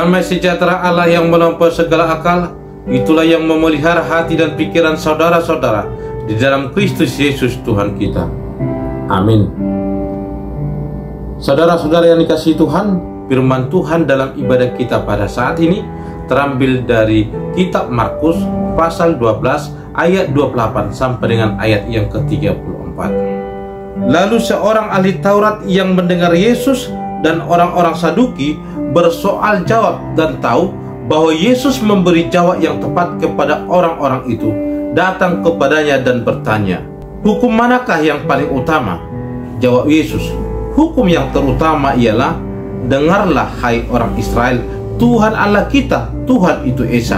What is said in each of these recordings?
Damai sejahtera Allah yang melampaui segala akal, itulah yang memelihara hati dan pikiran saudara-saudara di dalam Kristus Yesus Tuhan kita. Amin. Saudara-saudara yang dikasihi Tuhan, firman Tuhan dalam ibadah kita pada saat ini terambil dari kitab Markus pasal 12 ayat 28 sampai dengan ayat yang ke-34. Lalu seorang ahli Taurat yang mendengar Yesus dan orang-orang Saduki bersoal jawab dan tahu bahwa Yesus memberi jawab yang tepat kepada orang-orang itu, datang kepadanya dan bertanya, "Hukum manakah yang paling utama?" Jawab Yesus, "Hukum yang terutama ialah, dengarlah hai orang Israel, Tuhan Allah kita, Tuhan itu Esa.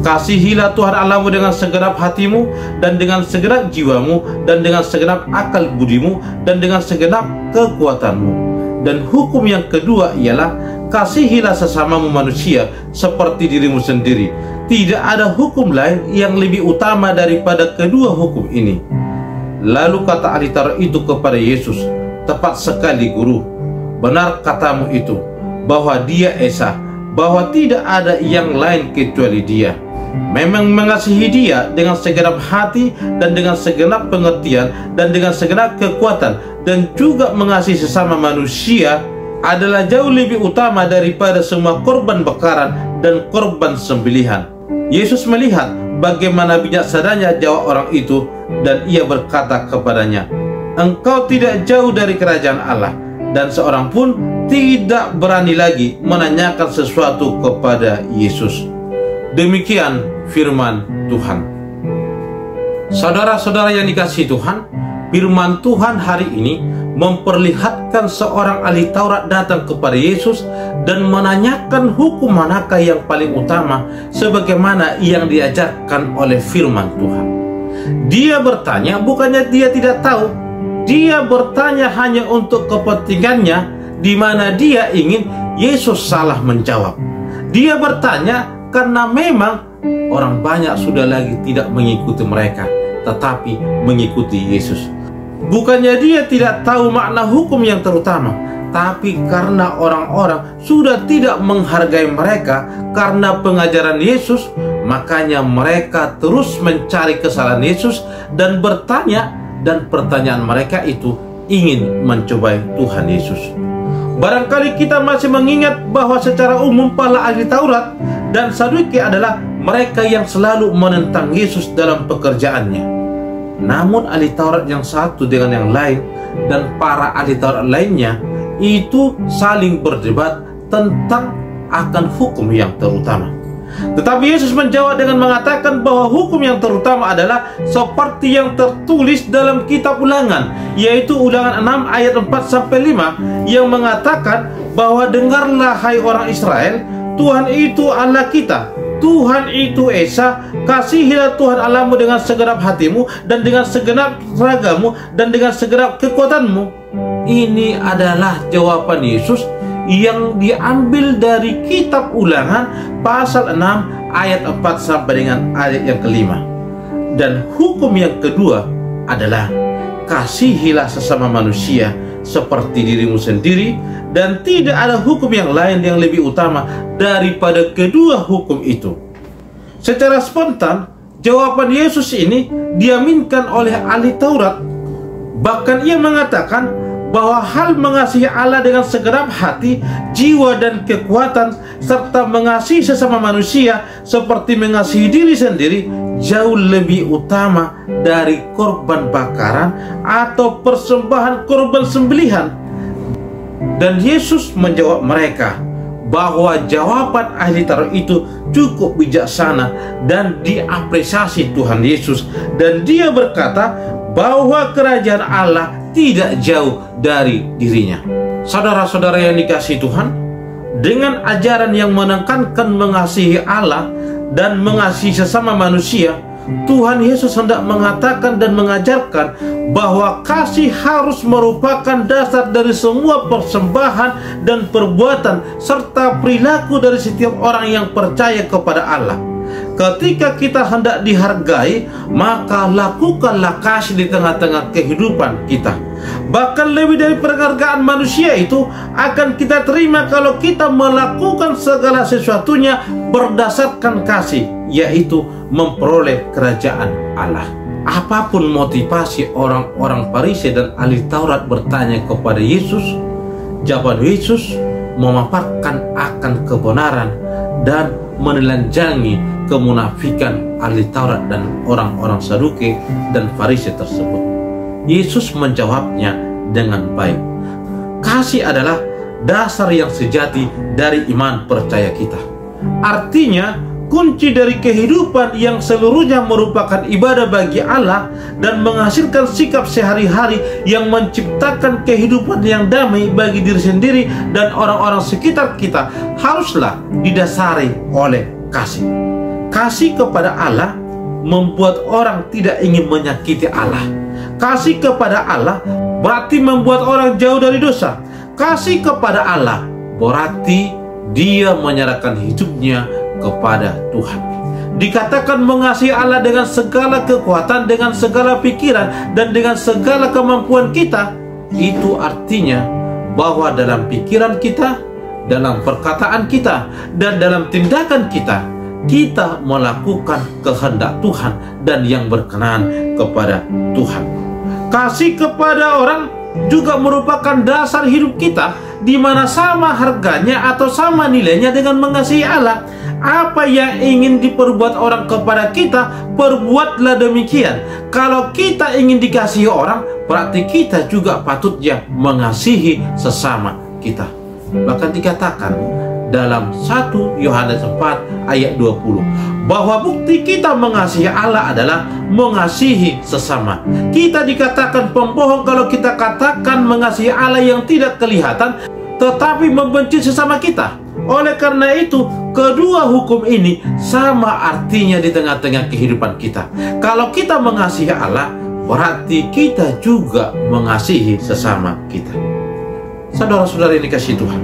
Kasihilah Tuhan Allahmu dengan segenap hatimu, dan dengan segenap jiwamu, dan dengan segenap akal budimu, dan dengan segenap kekuatanmu. Dan hukum yang kedua ialah, kasihilah sesamamu manusia seperti dirimu sendiri. Tidak ada hukum lain yang lebih utama daripada kedua hukum ini." Lalu kata ahli Taurat itu kepada Yesus, "Tepat sekali Guru, benar katamu itu, bahwa Dia Esa, bahwa tidak ada yang lain kecuali Dia. Memang mengasihi Dia dengan segenap hati dan dengan segenap pengertian dan dengan segenap kekuatan, dan juga mengasihi sesama manusia adalah jauh lebih utama daripada semua korban bakaran dan korban sembelihan." Yesus melihat bagaimana bijaksananya jawab orang itu, dan ia berkata kepadanya, "Engkau tidak jauh dari kerajaan Allah." Dan seorang pun tidak berani lagi menanyakan sesuatu kepada Yesus. Demikian firman Tuhan. Saudara-saudara yang dikasihi Tuhan, firman Tuhan hari ini memperlihatkan seorang ahli Taurat datang kepada Yesus dan menanyakan hukum manakah yang paling utama, sebagaimana yang diajarkan oleh firman Tuhan. Dia bertanya, bukannya dia tidak tahu. Dia bertanya hanya untuk kepentingannya, di mana dia ingin Yesus salah menjawab. Dia bertanya karena memang orang banyak sudah lagi tidak mengikuti mereka, tetapi mengikuti Yesus. Bukannya dia tidak tahu makna hukum yang terutama, tapi karena orang-orang sudah tidak menghargai mereka karena pengajaran Yesus, makanya mereka terus mencari kesalahan Yesus dan bertanya, dan pertanyaan mereka itu ingin mencobai Tuhan Yesus. Barangkali kita masih mengingat bahwa secara umum para ahli Taurat dan Saduki adalah mereka yang selalu menentang Yesus dalam pekerjaannya. Namun ahli Taurat yang satu dengan yang lain dan para ahli Taurat lainnya itu saling berdebat tentang akan hukum yang terutama. Tetapi Yesus menjawab dengan mengatakan bahwa hukum yang terutama adalah seperti yang tertulis dalam kitab Ulangan, yaitu Ulangan 6 ayat 4-5, yang mengatakan bahwa dengarlah hai orang Israel, Tuhan itu Allah kita, Tuhan itu Esa. Kasihilah Tuhan Allahmu dengan segenap hatimu, dan dengan segenap ragamu, dan dengan segenap kekuatanmu. Ini adalah jawaban Yesus yang diambil dari kitab Ulangan pasal 6 ayat 4 sampai dengan ayat yang ke-5. Dan hukum yang kedua adalah, kasihilah sesama manusia seperti dirimu sendiri, dan tidak ada hukum yang lain yang lebih utama daripada kedua hukum itu. Secara spontan, jawaban Yesus ini diaminkan oleh ahli Taurat. Bahkan ia mengatakan bahwa hal mengasihi Allah dengan segenap hati, jiwa, dan kekuatan, serta mengasihi sesama manusia seperti mengasihi diri sendiri, jauh lebih utama dari korban bakaran atau persembahan korban sembelihan. Dan Yesus menjawab mereka bahwa jawaban ahli Taurat itu cukup bijaksana dan diapresiasi Tuhan Yesus, dan dia berkata bahwa kerajaan Allah tidak jauh dari dirinya. Saudara-saudara yang dikasihi Tuhan, dengan ajaran yang menekankan mengasihi Allah dan mengasihi sesama manusia, Tuhan Yesus hendak mengatakan dan mengajarkan bahwa kasih harus merupakan dasar dari semua persembahan dan perbuatan serta perilaku dari setiap orang yang percaya kepada Allah. Ketika kita hendak dihargai, maka lakukanlah kasih di tengah-tengah kehidupan kita. Bahkan lebih dari penghargaan manusia itu akan kita terima kalau kita melakukan segala sesuatunya berdasarkan kasih, yaitu memperoleh kerajaan Allah. Apapun motivasi orang-orang Farisi dan ahli Taurat bertanya kepada Yesus, jawaban Yesus memaparkan akan kebenaran dan menelanjangi kemunafikan ahli Taurat dan orang-orang Saduki dan Farisi tersebut. Yesus menjawabnya dengan baik. Kasih adalah dasar yang sejati dari iman percaya kita. Artinya, kunci dari kehidupan yang seluruhnya merupakan ibadah bagi Allah dan menghasilkan sikap sehari-hari yang menciptakan kehidupan yang damai bagi diri sendiri dan orang-orang sekitar kita haruslah didasari oleh kasih. Kasih kepada Allah membuat orang tidak ingin menyakiti Allah. Kasih kepada Allah berarti membuat orang jauh dari dosa. Kasih kepada Allah berarti dia menyerahkan hidupnya kepada Tuhan. Dikatakan mengasihi Allah dengan segala kekuatan, dengan segala pikiran, dan dengan segala kemampuan kita. Itu artinya bahwa dalam pikiran kita, dalam perkataan kita, dan dalam tindakan kita, kita melakukan kehendak Tuhan dan yang berkenan kepada Tuhan. Kasih kepada orang juga merupakan dasar hidup kita, di mana sama harganya atau sama nilainya dengan mengasihi Allah. Apa yang ingin diperbuat orang kepada kita, perbuatlah demikian. Kalau kita ingin dikasihi orang, berarti kita juga patutnya mengasihi sesama kita. Bahkan dikatakan dalam 1 Yohanes 4 ayat 20 bahwa bukti kita mengasihi Allah adalah mengasihi sesama. Kita dikatakan pembohong kalau kita katakan mengasihi Allah yang tidak kelihatan tetapi membenci sesama kita. Oleh karena itu, kedua hukum ini sama artinya di tengah-tengah kehidupan kita. Kalau kita mengasihi Allah, berarti kita juga mengasihi sesama kita. Saudara-saudara yang dikasihi Tuhan,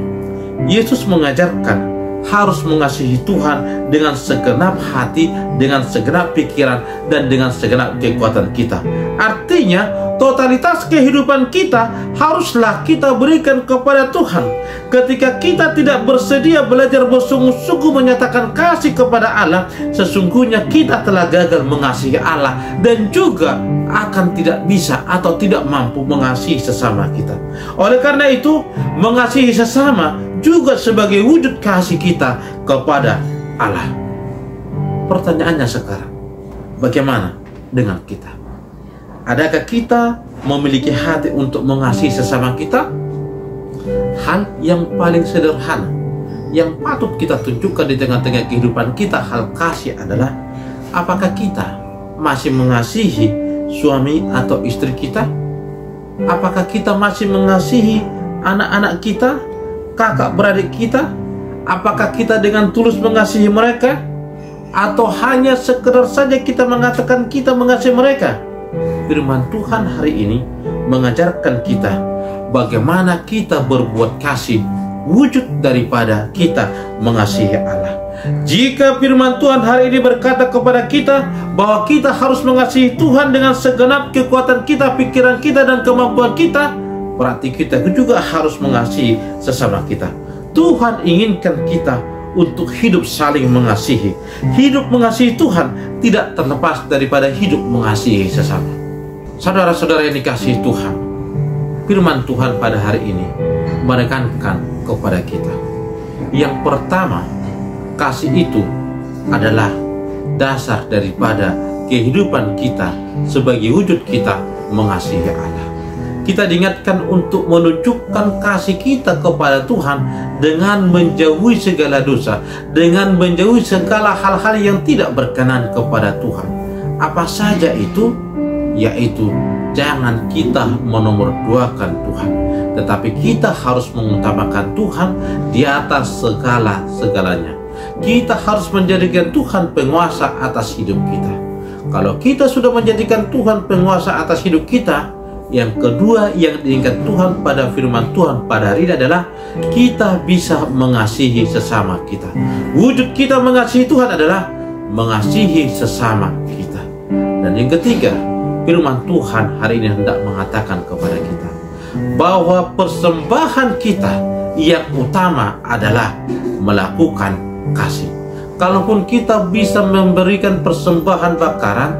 Yesus mengajarkan harus mengasihi Tuhan dengan segenap hati, dengan segenap pikiran, dan dengan segenap kekuatan kita. Artinya, totalitas kehidupan kita haruslah kita berikan kepada Tuhan. Ketika kita tidak bersedia belajar bersungguh-sungguh menyatakan kasih kepada Allah, sesungguhnya kita telah gagal mengasihi Allah dan juga akan tidak bisa atau tidak mampu mengasihi sesama kita. Oleh karena itu, mengasihi sesama juga sebagai wujud kasih kita kepada Allah. Pertanyaannya sekarang, bagaimana dengan kita? Adakah kita memiliki hati untuk mengasihi sesama kita? Hal yang paling sederhana yang patut kita tunjukkan di tengah-tengah kehidupan kita, hal kasih adalah apakah kita masih mengasihi suami atau istri kita? Apakah kita masih mengasihi anak-anak kita, kakak beradik kita? Apakah kita dengan tulus mengasihi mereka? Atau hanya sekedar saja kita mengatakan kita mengasihi mereka? Firman Tuhan hari ini mengajarkan kita bagaimana kita berbuat kasih, wujud daripada kita mengasihi Allah. Jika firman Tuhan hari ini berkata kepada kita bahwa kita harus mengasihi Tuhan dengan segenap kekuatan kita, pikiran kita, dan kemampuan kita, berarti kita juga harus mengasihi sesama kita. Tuhan inginkan kita untuk hidup saling mengasihi. Hidup mengasihi Tuhan tidak terlepas daripada hidup mengasihi sesama. Saudara-saudara yang dikasihi Tuhan, firman Tuhan pada hari ini menekankan kepada kita. Yang pertama, kasih itu adalah dasar daripada kehidupan kita sebagai wujud kita mengasihi Allah. Kita diingatkan untuk menunjukkan kasih kita kepada Tuhan dengan menjauhi segala dosa, dengan menjauhi segala hal-hal yang tidak berkenan kepada Tuhan. Apa saja itu? Yaitu jangan kita menomorduakan Tuhan, tetapi kita harus mengutamakan Tuhan di atas segala-segalanya. Kita harus menjadikan Tuhan penguasa atas hidup kita. Kalau kita sudah menjadikan Tuhan penguasa atas hidup kita, yang kedua yang diingat Tuhan pada firman Tuhan pada hari ini adalah kita bisa mengasihi sesama kita. Wujud kita mengasihi Tuhan adalah mengasihi sesama kita. Dan yang ketiga, firman Tuhan hari ini hendak mengatakan kepada kita bahwa persembahan kita yang utama adalah melakukan kasih. Kalaupun kita bisa memberikan persembahan bakaran,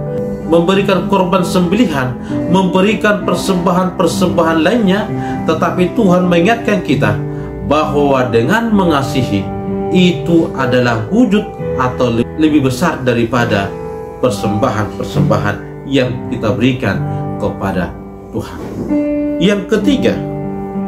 memberikan korban sembelihan, memberikan persembahan-persembahan lainnya, tetapi Tuhan mengingatkan kita bahwa dengan mengasihi itu adalah wujud atau lebih besar daripada persembahan-persembahan yang kita berikan kepada Tuhan. Yang ketiga,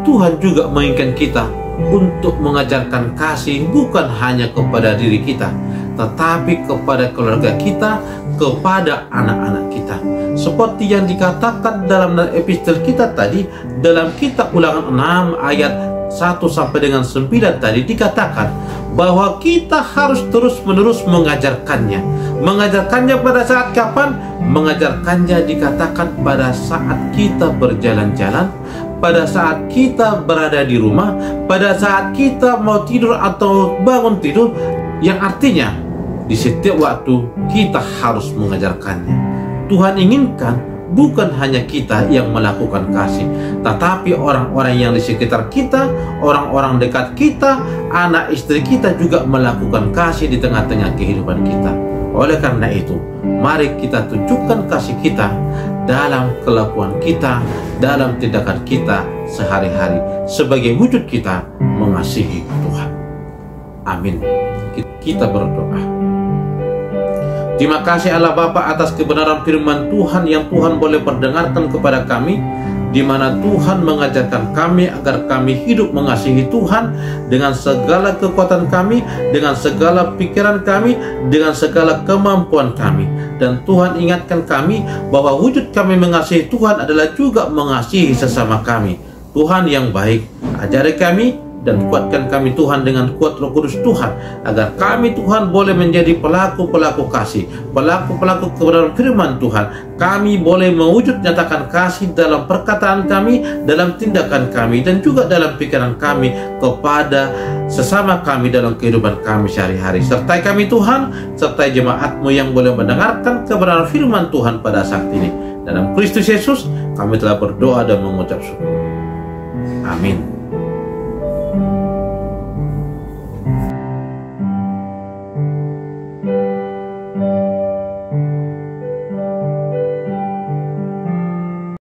Tuhan juga menginginkan kita untuk mengajarkan kasih bukan hanya kepada diri kita, tetapi kepada keluarga kita, kepada anak-anak kita. Seperti yang dikatakan dalam epistel kita tadi, dalam kitab Ulangan 6 ayat 1 sampai dengan 9 tadi dikatakan bahwa kita harus terus-menerus mengajarkannya. Mengajarkannya pada saat kapan? Mengajarkannya dikatakan pada saat kita berjalan-jalan, pada saat kita berada di rumah, pada saat kita mau tidur atau bangun tidur, yang artinya di setiap waktu kita harus mengajarkannya. Tuhan inginkan bukan hanya kita yang melakukan kasih, tetapi orang-orang yang di sekitar kita, orang-orang dekat kita, anak istri kita juga melakukan kasih di tengah-tengah kehidupan kita. Oleh karena itu, mari kita tunjukkan kasih kita dalam kelakuan kita, dalam tindakan kita sehari-hari, sebagai wujud kita mengasihi Tuhan. Amin. Kita berdoa. Terima kasih Allah Bapa atas kebenaran firman Tuhan yang Tuhan boleh perdengarkan kepada kami, di mana Tuhan mengajarkan kami agar kami hidup mengasihi Tuhan dengan segala kekuatan kami, dengan segala pikiran kami, dengan segala kemampuan kami. Dan Tuhan ingatkan kami bahwa wujud kami mengasihi Tuhan adalah juga mengasihi sesama kami. Tuhan yang baik, ajari kami dan kuatkan kami Tuhan dengan kuat Roh Kudus Tuhan, agar kami Tuhan boleh menjadi pelaku-pelaku kasih, pelaku-pelaku kebenaran firman Tuhan. Kami boleh mewujud nyatakan kasih dalam perkataan kami, dalam tindakan kami, dan juga dalam pikiran kami kepada sesama kami dalam kehidupan kami sehari-hari. Sertai kami Tuhan, sertai jemaat-Mu yang boleh mendengarkan kebenaran firman Tuhan pada saat ini. Dalam Kristus Yesus kami telah berdoa dan mengucap syukur. Amin.